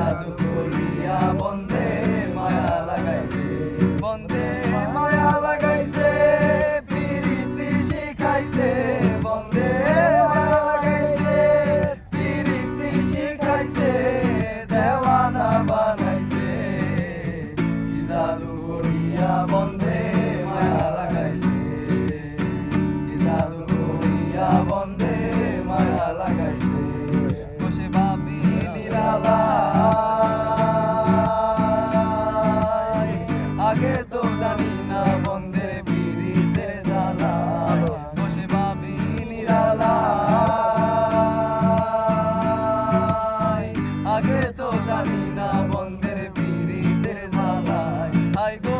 জাদু করিয়া বন্ধে মায়া লাগাইছে, বন্ধে মায়া লাগাইছে, প্রীতি শিখাইছে, বন্ধে মায়া লাগাইছে, প্রীতি শিখাইছে, দেওয়ানা বানাইছে, কি জাদু করিয়া বন্ধে মায়া লাগাইছে, কি জাদু করিয়া বন্ধে মায়া লাগাইছে। বসে ভাবি নিরালায়, আগে তো জানি না বন্ধের পীড়িতের জ্বালা, বসে ভাবি নিরালায়, আগে তো জানি না বন্ধের পীড়িতের জ্বালায়। হাই গো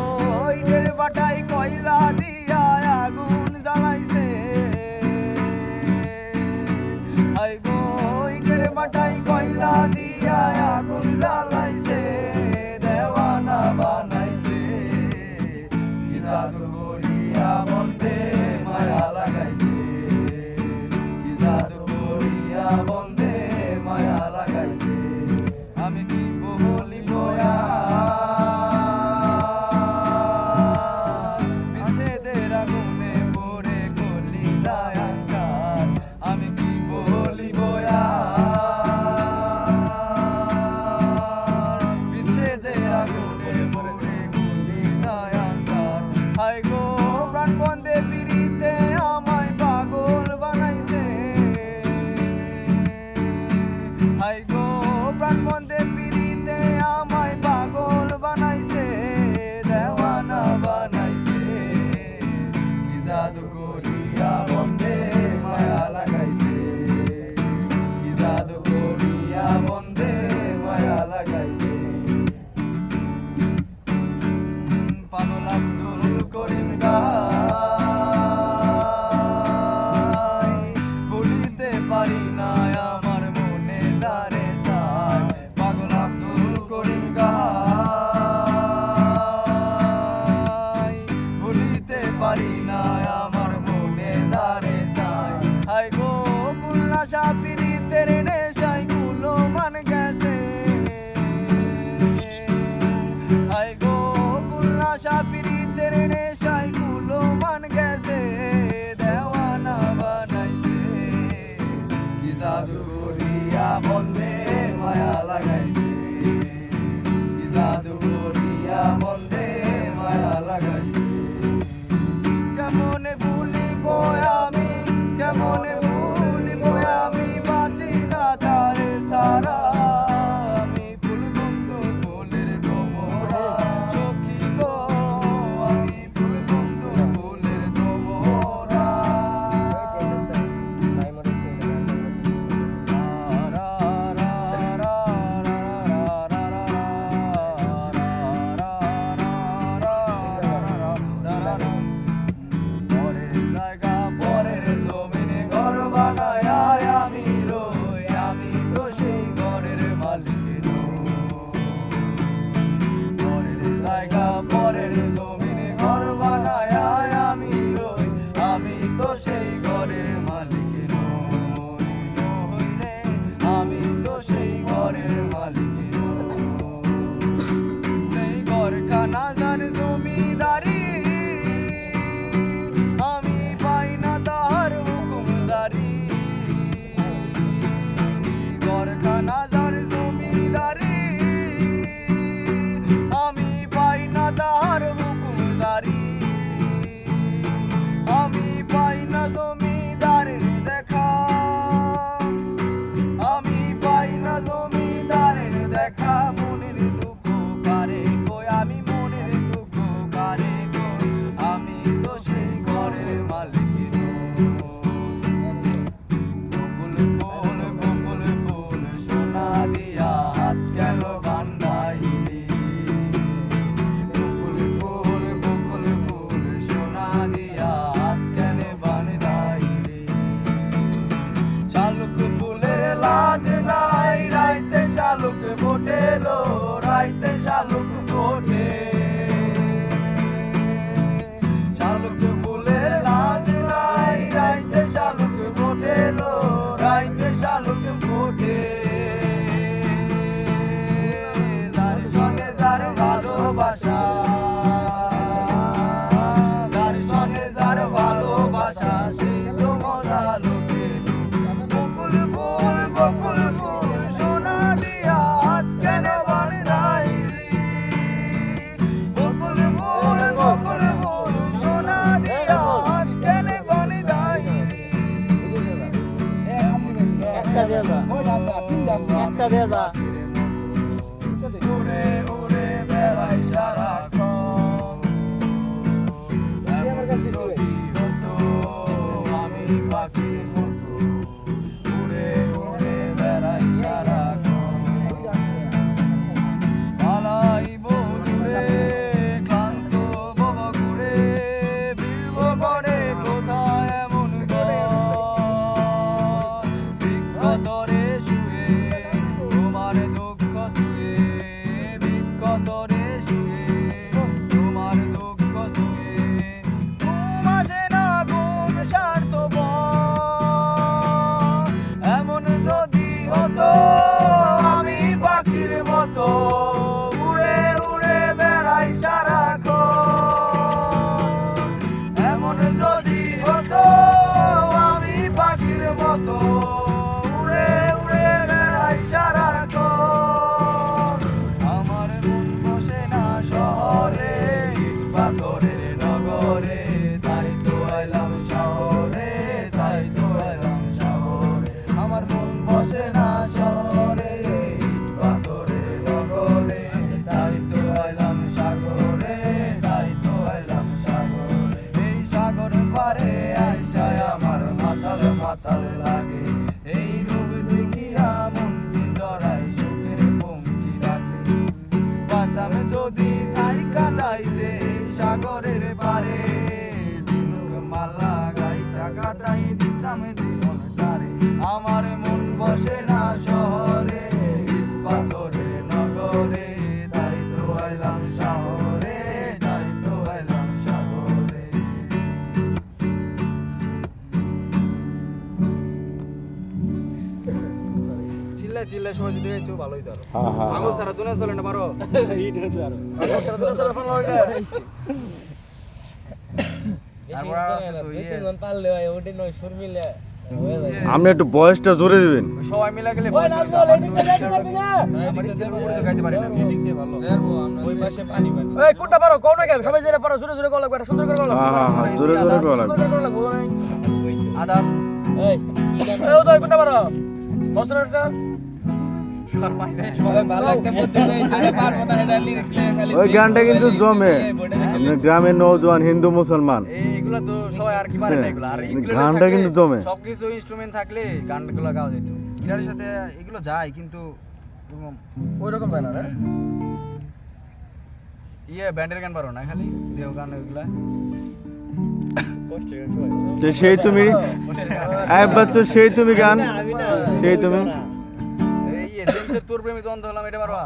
ইটের বাটাই কয়লা দিয়া আগুন জ্বালাইছে, হাই গো ইটের বাটাই কয়লা দিয়া আগুন জ্বালাইছে, দেওয়ানা বানাইছে, কি জাদু করিয়া বন্ধে মায়া লাগাইছে, কি জাদু করিয়া বন্ধে মায়া লাগাইছে। আমি কি বলিব বিচ্ছেদের আগুনে পড়ে কলিজায় আঙ্গার, আমি কি বলিব মতো উড়ে উড়ে বেড়াই সারাক্ষণ। এমন যদি হতো আমি পাখির মতো উড়ে উড়ে বেড়াই সারাক্ষণ। আমার মন বসে না শহরে পাথরের নগরে, তাই তো আইলাম শহরে, তাই তো আইলাম শহরে। আমার মন বসে না শহরে পাথরের নগরে, তাই তো আইলাম সাগরে, তাই তো আইলাম সাগরে। এই সাগর পারে আইসায় আমার মাতাল মাতাল লাগে, এই রূপ দেখিয়া মনটি জড়াই সুখের পঙ্ক্তি রাখে। পাতাম যদি থাইকা যাইতে সাগরের পারে, ঝিনুক মালা গাইতা কাটাই দিতাম জীবনটারে। আমার মন বসে না শহরে পাথরের নগরে, তাই তো আইলাম শহরে, তাই তো আইলাম সাগরে। চিল্লা চিল্লা সবাই যদি একটু ভালোই তো আরো। আগো সারা দুনিয়া চলে না পারো। এইটা তো আরো। আগো সারা দুনিয়া চলে পারো ওইটা। তারপর আছে তো ইয়ে। পারলে ভাই ওটা নয় সুর মিলে আপনি একটু বয়সটা জোরে দিবেন। সবাই মিলে গেলে ওই না তো এদিকে যাইতে পারবি না আমার নিজের উপরে তো গাইতে পারি না। এদিক দিয়ে ভালো ওই পাশে পানি পানি এই কোনটা পারো কোন না সবাই যেটা পারো জোরে জোরে গলা একটা সুন্দর করে গলা। হ্যাঁ, জোরে জোরে গলা লাগবে। সুন্দর করে গলা লাগবে। আদাব। এই কি গান এই ওই কোনটা পারো? বস্ত্রটা সবাই ভালো একটা মধ্যে এই যে পারবো না এটা লিরিক্স লেখা খালি ওই গানটা কিন্তু জমে। আপনার গ্রামের নওজোয়ান হিন্দু মুসলমান এইগুলা তো সবাই আর কি পারে না এগুলা। আর এগুলো গানটা কিন্তু জমে। সবকিছু ইনস্ট্রুমেন্ট থাকলে গানগুলো গাওয়া যেত। গিটারের সাথে এগুলো যায় কিন্তু ওই রকম যায় না রে। ইয়ে ব্যান্ডের গান পারো না খালি দেহ গান ওইগুলা। তো সেই তুমি একবার তো সেই তুমি গান সেই তুমি এই ইয়ে জেমসের তোর প্রেমে দ্বন্দ্ব হলাম এটা পারবা?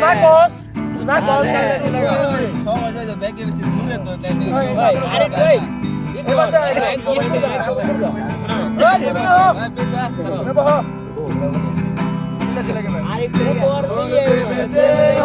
না কস না কস সবাই যাই ব্যাকে বেশি দূরে তো আরে ভাই এই পাশে আরে তোর ইয়ে